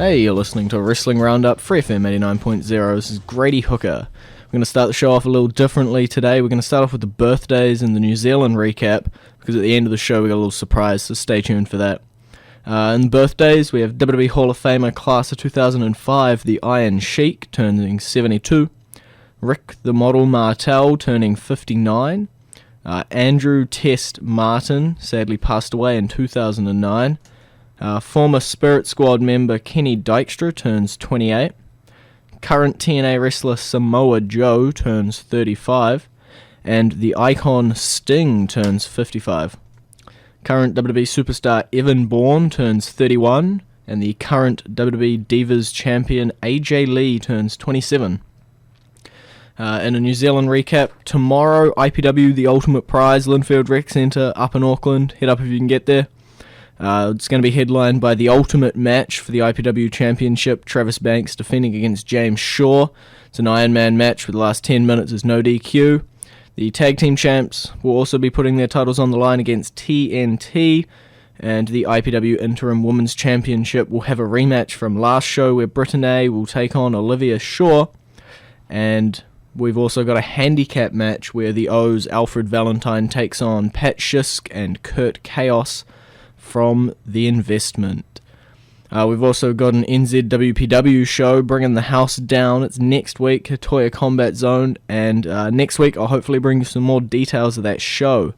Hey, you're listening to Wrestling Roundup, FreeFM 89.0. This is Grady Hooker. We're going to start the show off a little differently today. We're going to start off with the birthdays and the New Zealand recap, because at the end of the show we got a little surprise, so stay tuned for that. In birthdays, we have WWE Hall of Famer class of 2005, the Iron Sheik, turning 72. Rick the Model Martel, turning 59. Andrew Test Martin, sadly passed away in 2009. Former Spirit Squad member Kenny Dykstra turns 28. Current TNA wrestler Samoa Joe turns 35. And the Icon Sting turns 55. Current WWE superstar Evan Bourne turns 31. And the current WWE Divas champion AJ Lee turns 27. In a New Zealand recap, tomorrow, IPW The Ultimate Prize, Linfield Rec Centre up in Auckland. Head up if you can get there. It's going to be headlined by the Ultimate Match for the IPW Championship, Travis Banks defending against James Shaw. It's an Iron Man match with the last 10 minutes is no DQ. The Tag Team Champs will also be putting their titles on the line against TNT, and the IPW Interim Women's Championship will have a rematch from last show where Brittany will take on Olivia Shaw, and we've also got a handicap match where the O's Alfred Valentine takes on Pat Shisk and Kurt Chaos from The Investment. We've also got an NZWPW show bringing the house down. It's next week, Toya Combat Zone, and next week I'll hopefully bring you some more details of that show.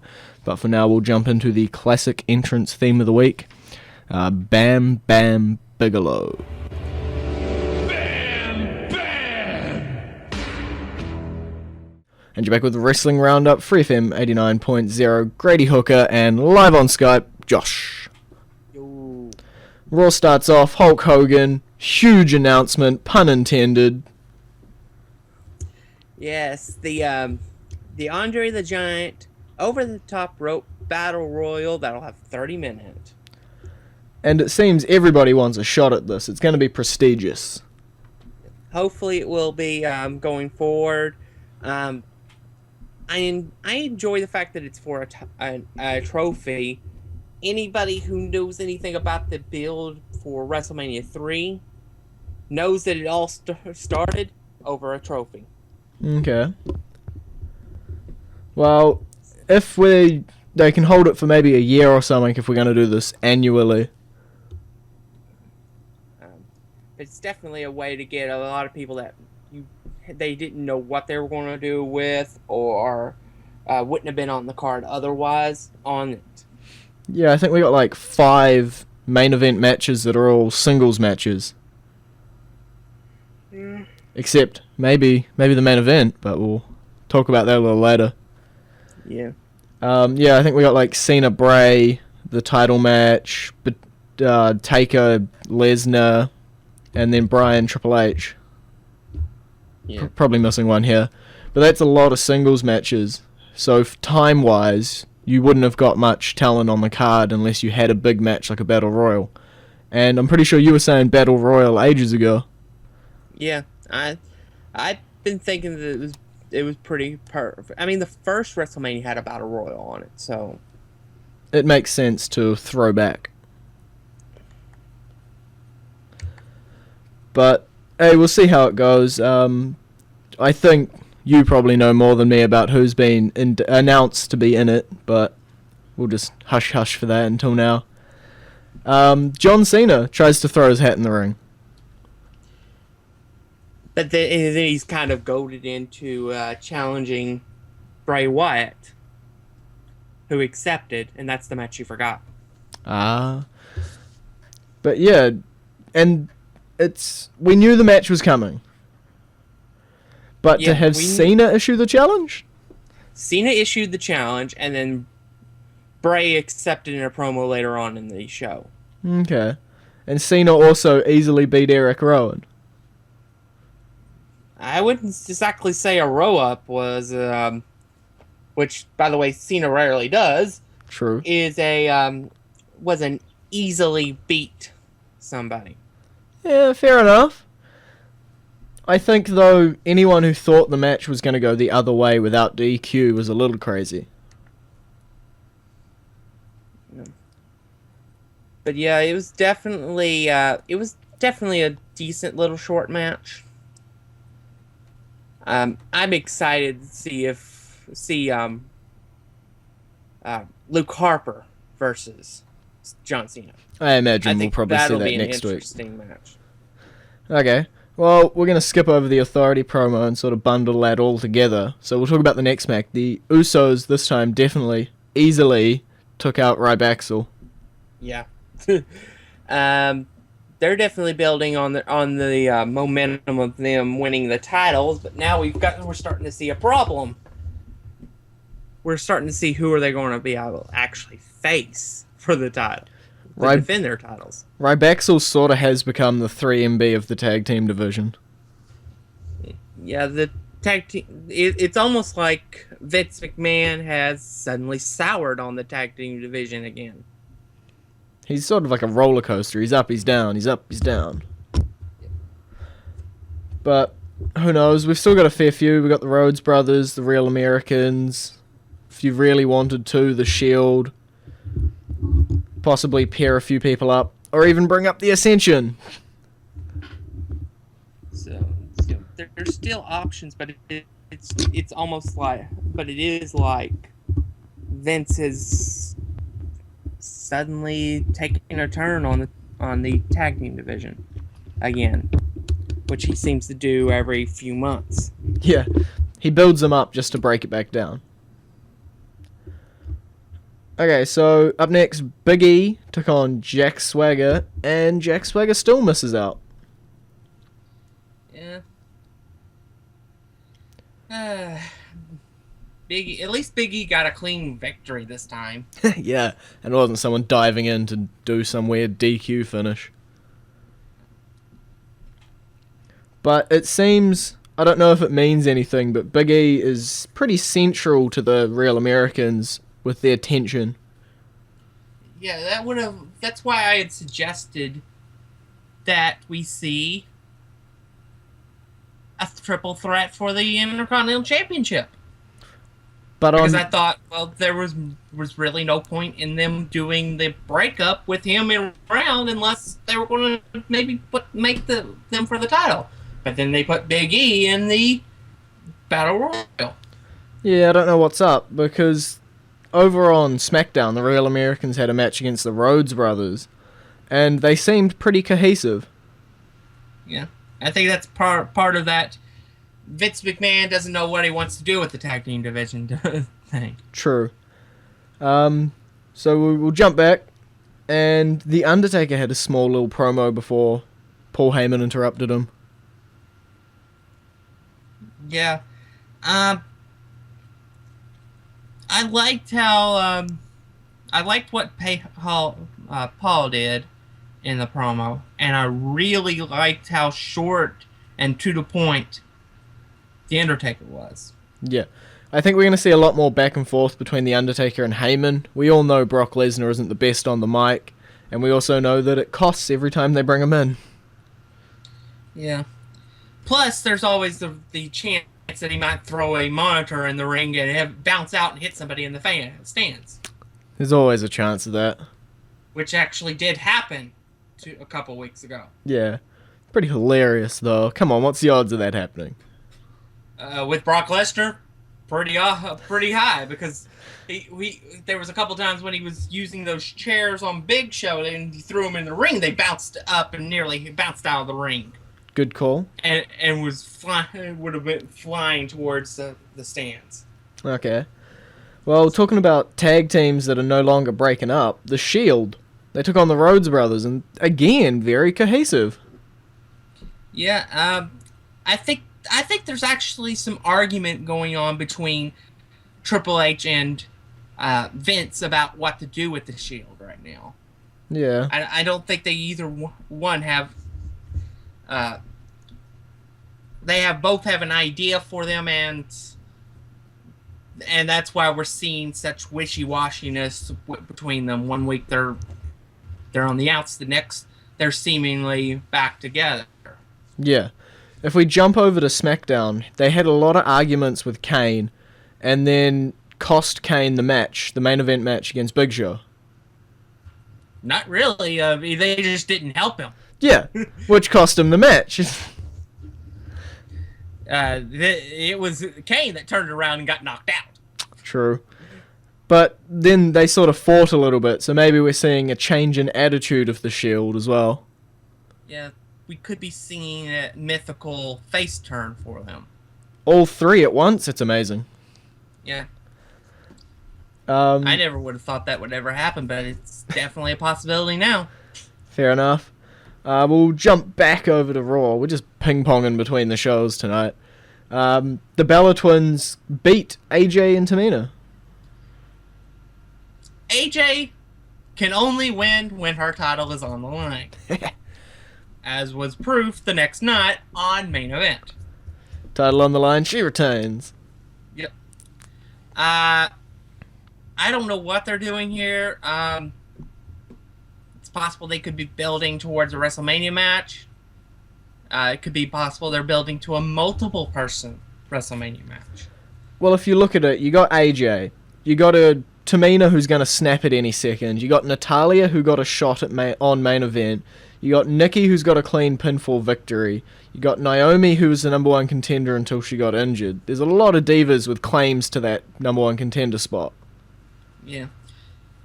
But for now, we'll jump into the classic entrance theme of the week, Bam Bam Bigelow. And you're back with the Wrestling Roundup, FreeFM 89.0, Grady Hooker, and live on Skype, Josh. Yo. Raw starts off, Hulk Hogan, huge announcement, pun intended. Yes, the Andre the Giant over-the-top rope battle royal that'll have 30 minutes. And it seems everybody wants a shot at this. It's going to be prestigious. Hopefully it will be going forward. I enjoy the fact that it's for a trophy. Anybody who knows anything about the build for WrestleMania 3 knows that it all started over a trophy. Okay. Well, if they can hold it for maybe a year or something if we're going to do this annually. It's definitely a way to get a lot of people that they didn't know what they were going to do with, or wouldn't have been on the card otherwise on it. Yeah, I think we got like 5 main event matches that are all singles matches. Except maybe the main event, but we'll talk about that a little later. Yeah. Yeah, I think we got like Cena Bray, the title match, but Taker, Lesnar, and then Bryan Triple H. Yeah. Probably missing one here. But that's a lot of singles matches. So time-wise, you wouldn't have got much talent on the card unless you had a big match like a Battle Royal. And I'm pretty sure you were saying Battle Royal ages ago. Yeah, I've been thinking that it was pretty perfect. I mean, the first WrestleMania had a Battle Royal on it, so it makes sense to throw back. But hey, we'll see how it goes. I think you probably know more than me about who's been announced to be in it, but we'll just hush for that until now. John Cena tries to throw his hat in the ring. But then he's kind of goaded into challenging Bray Wyatt, who accepted, and that's the match you forgot. But yeah, and we knew the match was coming. But Yeah, to have Cena issue the challenge? Cena issued the challenge, and then Bray accepted in a promo later on in the show. Okay. And Cena also easily beat Eric Rowan. I wouldn't exactly say a row-up was, which, by the way, Cena rarely does. True. Was an easily beat somebody. Yeah, fair enough. I think, though, anyone who thought the match was going to go the other way without DQ was a little crazy. But yeah, it was definitely definitely a decent little short match. I'm excited to see Luke Harper versus John Cena. I imagine I we'll think probably see that'll that be an next week. interesting match. Okay. Well, we're going to skip over the Authority promo and sort of bundle that all together. So we'll talk about the next match. The Usos this time definitely, easily took out Rybaxel. Yeah. They're definitely building on the momentum of them winning the titles, but now we're starting to see a problem. We're starting to see who are they going to be able to actually face for the title, to defend their titles. Rybaxel sort of has become the 3MB of the tag team division. Yeah, the tag team. It's almost like Vince McMahon has suddenly soured on the tag team division again. He's sort of like a roller coaster. He's up, he's down, he's up, he's down. But who knows? We've still got a fair few. We've got the Rhodes Brothers, the Real Americans. If you really wanted to, the Shield. Possibly pair a few people up, or even bring up the Ascension. So there's still options, but it's almost like, but it is like Vince has suddenly taking a turn on the tag team division again, which he seems to do every few months. Yeah, he builds them up just to break it back down. Okay, so up next, Big E took on Jack Swagger, and Jack Swagger still misses out. Yeah. At least Big E got a clean victory this time. Yeah, and it wasn't someone diving in to do some weird DQ finish. But it seems, I don't know if it means anything, but Big E is pretty central to the Real Americans with their tension. Yeah, that's why I had suggested that we see a triple threat for the Intercontinental Championship. Because I thought, well, there was really no point in them doing the breakup with him around unless they were going to maybe make them for the title. But then they put Big E in the Battle Royal. Yeah, I don't know what's up, because over on SmackDown, the Real Americans had a match against the Rhodes Brothers, and they seemed pretty cohesive. Yeah, I think that's part of that. Vince McMahon doesn't know what he wants to do with the tag team division thing. True. So we'll jump back, and The Undertaker had a small little promo before Paul Heyman interrupted him. Yeah. I liked how I liked what Paul did in the promo, and I really liked how short and to the point The Undertaker was. Yeah. I think we're going to see a lot more back and forth between The Undertaker and Heyman. We all know Brock Lesnar isn't the best on the mic, and we also know that it costs every time they bring him in. Yeah. Plus, there's always the chance that he might throw a monitor in the ring and have it bounce out and hit somebody in the stands. There's always a chance of that. Which actually did happen a couple weeks ago. Yeah. Pretty hilarious, though. Come on, what's the odds of that happening? With Brock Lesnar, pretty high, because there was a couple times when he was using those chairs on Big Show and he threw them in the ring. They bounced up and nearly bounced out of the ring. Good call. And would have been flying towards the stands. Okay. Well, talking about tag teams that are no longer breaking up, the Shield, they took on the Rhodes Brothers, and again, very cohesive. Yeah, I think there's actually some argument going on between Triple H and Vince about what to do with the Shield right now. Yeah. I don't think they either one have. They both have an idea for them, and that's why we're seeing such wishy-washiness between them. One week they're on the outs, the next they're seemingly back together. Yeah. If we jump over to SmackDown, they had a lot of arguments with Kane, and then cost Kane the main event match against Big Show. Not really. They just didn't help him. Yeah, which cost him the match. It was Kane that turned around and got knocked out. True. But then they sort of fought a little bit, so maybe we're seeing a change in attitude of the Shield as well. Yeah, we could be seeing a mythical face turn for them. All three at once, it's amazing. Yeah. I never would have thought that would ever happen, but it's definitely a possibility now. Fair enough. We'll jump back over to Raw. We're just ping-ponging between the shows tonight. The Bella Twins beat AJ and Tamina. AJ can only win when her title is on the line. As was proof the next night on Main Event. Title on the line, she retains. Yep. I don't know what they're doing here. It's possible they could be building towards a WrestleMania match. It could be possible they're building to a multiple-person WrestleMania match. Well, if you look at it, you got AJ. You got a Tamina who's going to snap at any second. You got Natalya who got a shot at on Main Event. You got Nikki who's got a clean pinfall victory. You got Naomi who was the number one contender until she got injured. There's a lot of divas with claims to that number one contender spot. Yeah.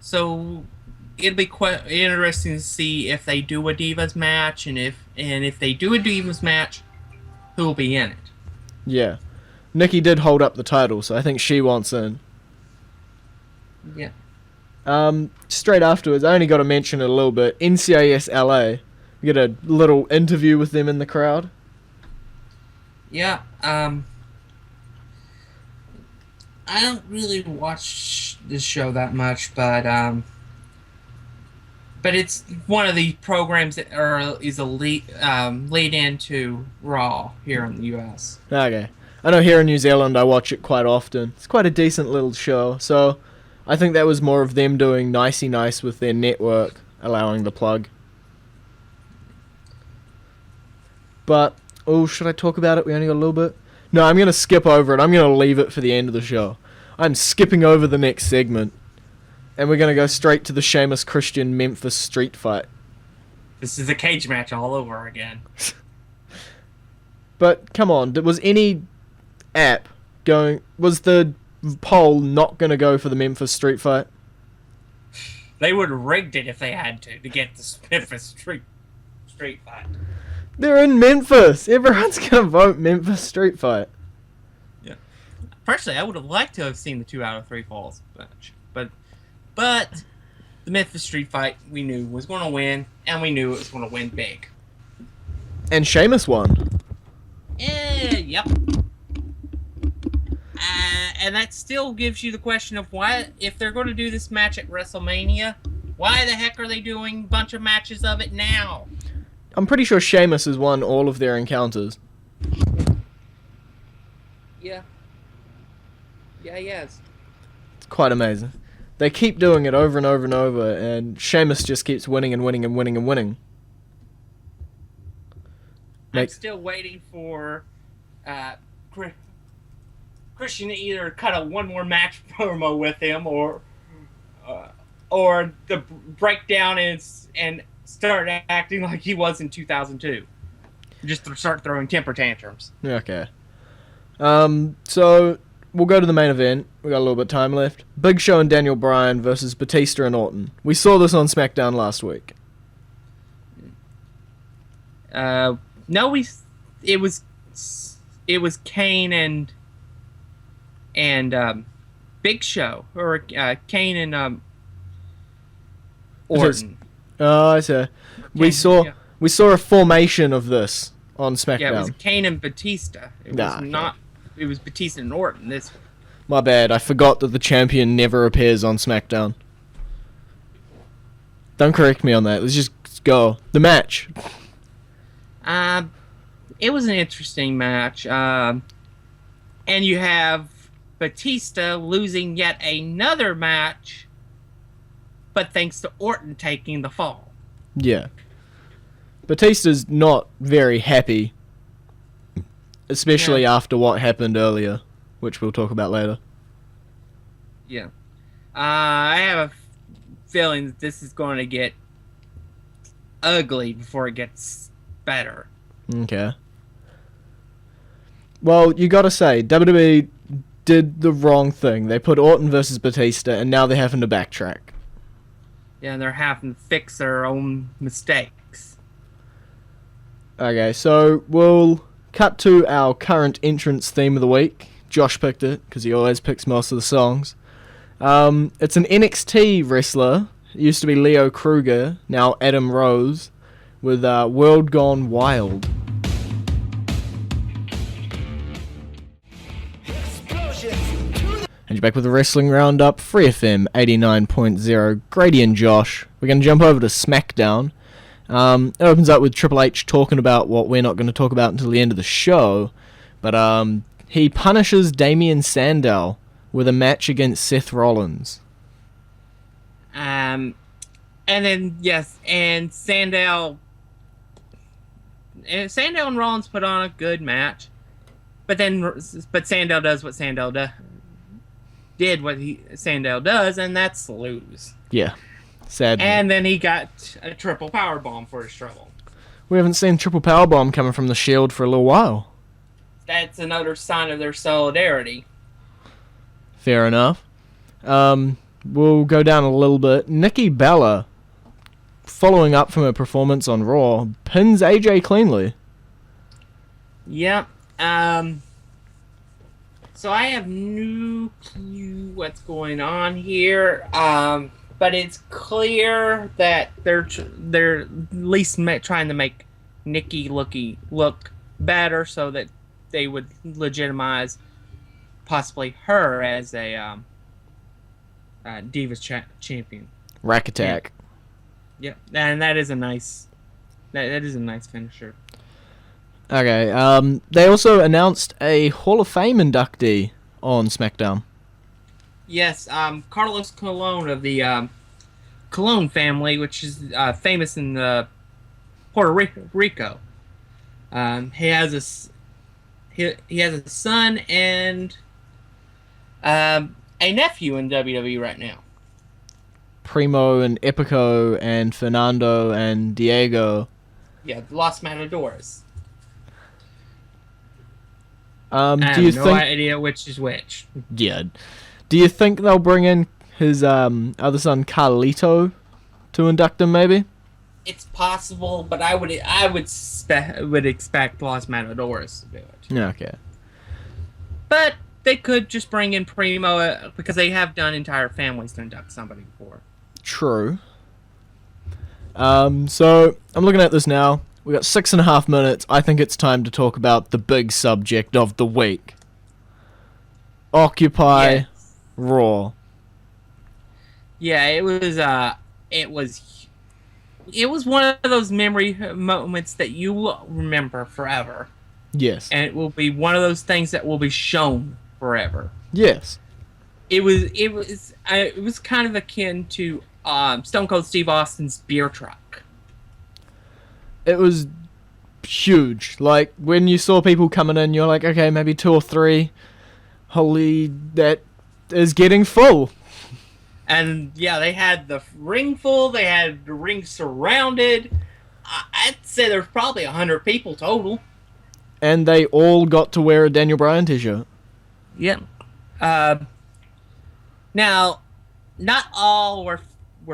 So it'll be quite interesting to see if they do a Divas match, and if they do a Divas match, who will be in it. Yeah. Nikki did hold up the title, so I think she wants in. Yeah. Straight afterwards, I only got to mention it a little bit. NCIS LA. We get a little interview with them in the crowd. Yeah. I don't really watch this show that much, but it's one of the programs that is a lead into Raw here in the U.S. Okay. I know here in New Zealand I watch it quite often. It's quite a decent little show, so I think that was more of them doing nicey nice with their network, allowing the plug. But, should I talk about it? We only got a little bit. No, I'm going to skip over it. I'm going to leave it for the end of the show. I'm skipping over the next segment. And we're going to go straight to the Sheamus Christian Memphis street fight. This is a cage match all over again. But, come on, was any app going... Was the poll not going to go for the Memphis street fight? They would have rigged it if they had to get the Memphis street fight. They're in Memphis. Everyone's going to vote Memphis street fight. Yeah. Personally, I would have liked to have seen the 2 out of 3 falls match. But the Memphis street fight we knew was going to win, and we knew it was going to win big. And Sheamus won. Yep. And that still gives you the question of why, if they're going to do this match at WrestleMania, why the heck are they doing a bunch of matches of it now? I'm pretty sure Sheamus has won all of their encounters. Yeah. Yeah, he has. It's quite amazing. They keep doing it over and over and over, and Sheamus just keeps winning and winning and winning and winning. I'm still waiting for Christian to either cut one more match promo with him, or the breakdown and start acting like he was in 2002. Just to start throwing temper tantrums. Okay. So we'll go to the main event. We got a little bit of time left. Big Show and Daniel Bryan versus Batista and Orton. We saw this on SmackDown last week. No, it was Kane and Big Show, or Kane and Orton. Oh, I see. We saw a formation of this on SmackDown. Yeah, it was Kane and Batista. It was not. It was Batista and Orton. This. My bad. I forgot that the champion never appears on SmackDown. Don't correct me on that. Let's just go. The match. It was an interesting match. And you have Batista losing yet another match, but thanks to Orton taking the fall. Yeah. Batista's not very happy, especially after what happened earlier, which we'll talk about later. Yeah. I have a feeling that this is going to get ugly before it gets better. Okay. Well, you gotta say, WWE did the wrong thing. They put Orton versus Batista, and now they're having to backtrack. Yeah, they're having to fix their own mistakes. Okay, so we'll cut to our current entrance theme of the week. Josh picked it, because he always picks most of the songs. It's an NXT wrestler. It used to be Leo Kruger, now Adam Rose, with World Gone Wild. And you're back with the Wrestling Roundup, FreeFM 89.0, Grady and Josh. We're going to jump over to SmackDown. It opens up with Triple H talking about what we're not going to talk about until the end of the show. But he punishes Damian Sandow with a match against Seth Rollins. And then, yes, and Sandow and Rollins put on a good match. But Sandow does what Sandow Sandow does, and that's lose. Yeah, sadly. And then he got a triple powerbomb for his trouble. We haven't seen triple powerbomb coming from the Shield for a little while. That's another sign of their solidarity. Fair enough. We'll go down a little bit. Nikki Bella, following up from her performance on Raw, pins AJ cleanly. Yep. So I have no clue what's going on here. But it's clear that they're at least trying to make Nikki look better, so that they would legitimize possibly her as a Divas champion. Rack Attack. Yeah, and that is a nice finisher. Okay, they also announced a Hall of Fame inductee on SmackDown. Yes, Carlos Colon of the Colon family, which is famous in Puerto Rico. He has a son and a nephew in WWE right now. Primo and Epico and Fernando and Diego. Yeah, Los Matadores. Do I you have no think? idea which is which. Yeah. Do you think they'll bring in his other son Carlito to induct him? Maybe. It's possible, but I would expect Los Matadores to do it. Yeah. Okay. But they could just bring in Primo because they have done entire families to induct somebody before. True. So I'm looking at this now. We got 6.5 minutes. I think it's time to talk about the big subject of the week. Occupy Yes. Raw. Yeah, it was one of those memory moments that you will remember forever, Yes. and it will be one of those things that will be shown forever. Yes. It was kind of akin to Stone Cold Steve Austin's beer truck. It was huge. Like, when you saw people coming in, you're like, okay, maybe 2 or 3. Holy, that is getting full. And yeah, they had the ring full. They had the ring surrounded. I'd say there's probably 100 people total. And they all got to wear a Daniel Bryan t-shirt. Yep. Now, not all were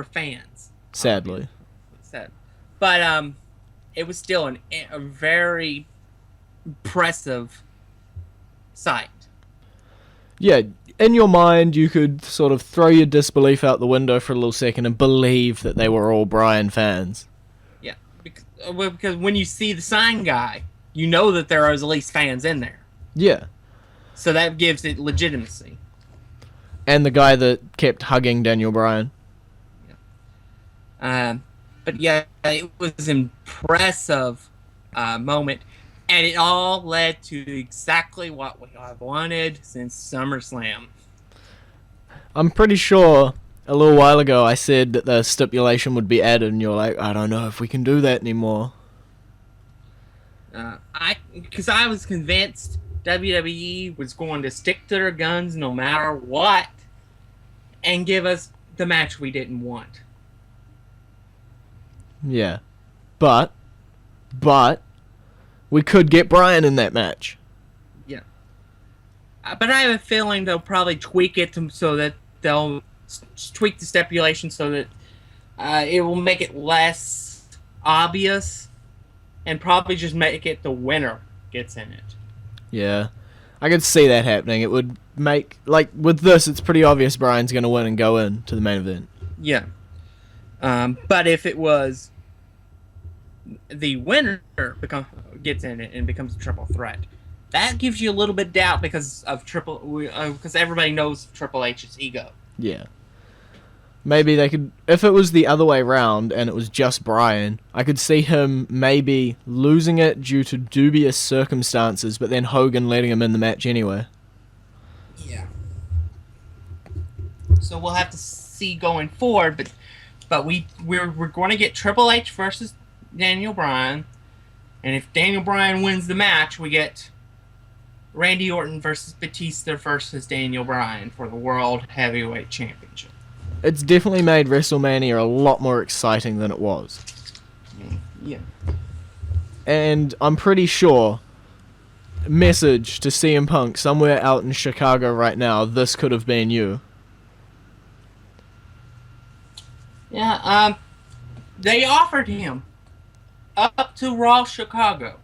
fans. Sadly. Sad. But it was still a very impressive sight. Yeah, in your mind, you could sort of throw your disbelief out the window for a little second and believe that they were all Bryan fans. Yeah, because when you see the sign guy, you know that there are at least fans in there. Yeah. So that gives it legitimacy. And the guy that kept hugging Daniel Bryan. But yeah, it was an impressive moment. And it all led to exactly what we have wanted since SummerSlam. I'm pretty sure a little while ago I said that the stipulation would be added, and you're like, I don't know if we can do that anymore. Because I was convinced WWE was going to stick to their guns no matter what and give us the match we didn't want. Yeah. But we could get Bryan in that match. Yeah. But I have a feeling they'll probably tweak it so that they'll tweak the stipulation so that it will make it less obvious, and probably just make it the winner gets in it. Yeah. I could see that happening. It would make, like, with this, it's pretty obvious Bryan's going to win and go in to the main event. Yeah. But if it was the winner gets in it and becomes a triple threat, that gives you a little bit of doubt because everybody knows Triple H's ego. Yeah. Maybe they could, if it was the other way round and it was just Bryan, I could see him maybe losing it due to dubious circumstances, but then Hogan letting him in the match anyway. Yeah. So we'll have to see going forward, but we're going to get Triple H versus Daniel Bryan, and if Daniel Bryan wins the match, we get Randy Orton versus Batista versus Daniel Bryan for the World Heavyweight Championship. It's definitely made WrestleMania a lot more exciting than it was. Yeah. And I'm pretty sure, message to CM Punk somewhere out in Chicago right now, this could have been you. Yeah, they offered him up to Raw Chicago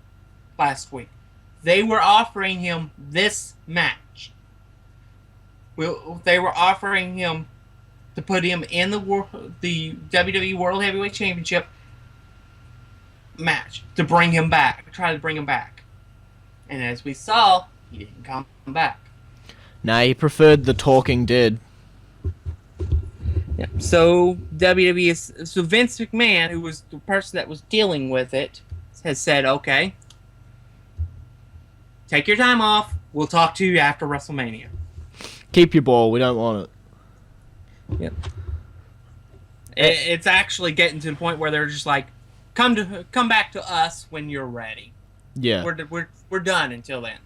last week. They were offering him this match. They were offering him to put him in the WWE World Heavyweight Championship match to bring him back, try to bring him back. And as we saw, he didn't come back. Nah, he preferred the Talking Dead. Yeah. So Vince McMahon, who was the person that was dealing with it, has said, "Okay, take your time off. We'll talk to you after WrestleMania. Keep your ball. We don't want it." Yep. It's actually getting to the point where they're just like, come back to us when you're ready. Yeah. We're done until then.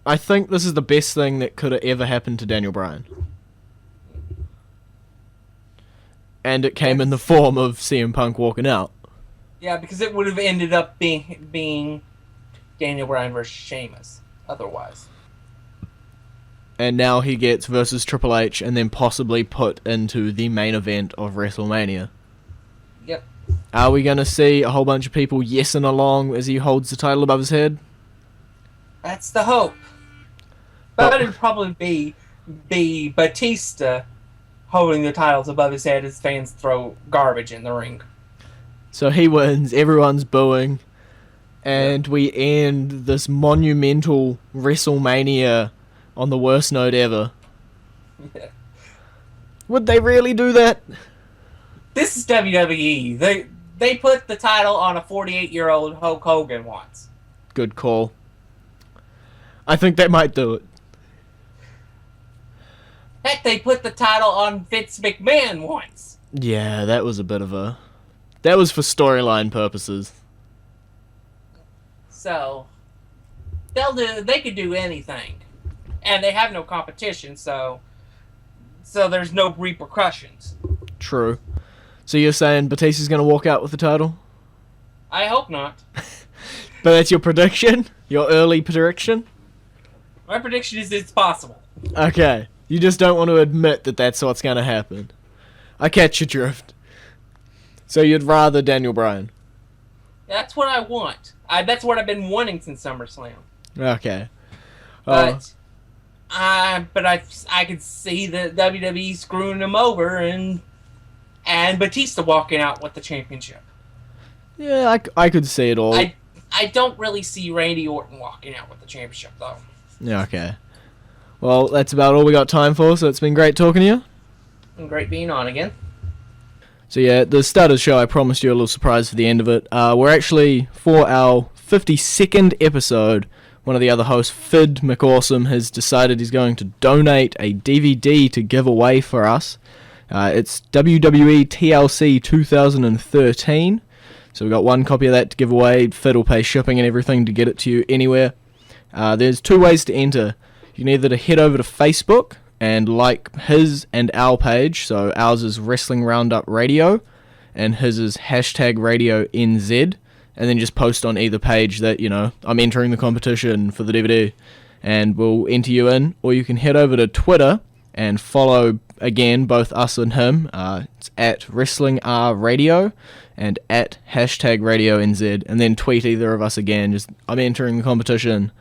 I think this is the best thing that could have ever happened to Daniel Bryan. And it came in the form of CM Punk walking out. Yeah, because it would have ended up being Daniel Bryan versus Sheamus otherwise. And now he gets versus Triple H and then possibly put into the main event of WrestleMania. Yep. Are we going to see a whole bunch of people yesing along as he holds the title above his head? That's the hope. But it'd probably be Batista holding the titles above his head as fans throw garbage in the ring. So he wins, everyone's booing, and we end this monumental WrestleMania on the worst note ever. Yeah. Would they really do that? This is WWE. They put the title on a 48-year-old Hulk Hogan once. Good call. I think they might do it. Heck, they put the title on Vince McMahon once. Yeah, that was a bit of a... That was for storyline purposes. So, they could do anything. And they have no competition, so there's no repercussions. True. So you're saying Batista's going to walk out with the title? I hope not. But that's your prediction? Your early prediction? My prediction is it's possible. Okay. You just don't want to admit that that's what's going to happen. I catch your drift. So you'd rather Daniel Bryan? That's what I want. That's what I've been wanting since SummerSlam. Okay. But I could see the WWE screwing him over and Batista walking out with the championship. Yeah, I could see it all. I don't really see Randy Orton walking out with the championship, though. Yeah, okay. Well, that's about all we got time for, so it's been great talking to you. And great being on again. So yeah, at the start of the show, I promised you a little surprise for the end of it. We're actually, for our 52nd episode, one of the other hosts, Fid McAwesome, has decided he's going to donate a DVD to give away for us. It's WWE TLC 2013. So we've got one copy of that to give away. Fid will pay shipping and everything to get it to you anywhere. There's two ways to enter. You can either to head over to Facebook and like his and our page. So ours is Wrestling Roundup Radio, and his is hashtag Radio NZ, and then just post on either page that, I'm entering the competition for the DVD, and we'll enter you in. Or you can head over to Twitter and follow, again, both us and him. It's at Wrestling R Radio and at hashtag Radio NZ, and then tweet either of us again, just, I'm entering the competition.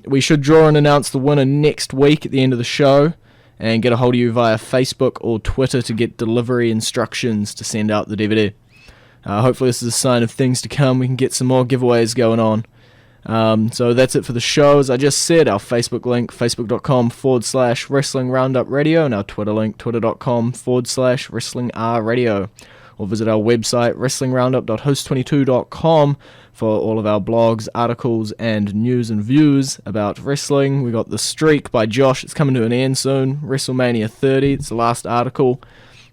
We should draw and announce the winner next week at the end of the show, and get a hold of you via Facebook or Twitter to get delivery instructions to send out the DVD. Hopefully this is a sign of things to come. We can get some more giveaways going on. So that's it for the show. As I just said, our Facebook link, facebook.com/Wrestling Roundup Radio, and our Twitter link, twitter.com/Wrestling R Radio. Or visit our website, wrestlingroundup.host22.com, for all of our blogs, articles, and news and views about wrestling. We got The Streak by Josh. It's coming to an end soon. WrestleMania 30. It's the last article.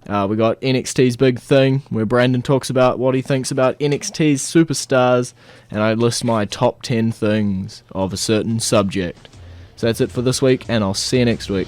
We got NXT's Big Thing, where Brandon talks about what he thinks about NXT's superstars, and I list my top 10 things of a certain subject. So that's it for this week, and I'll see you next week.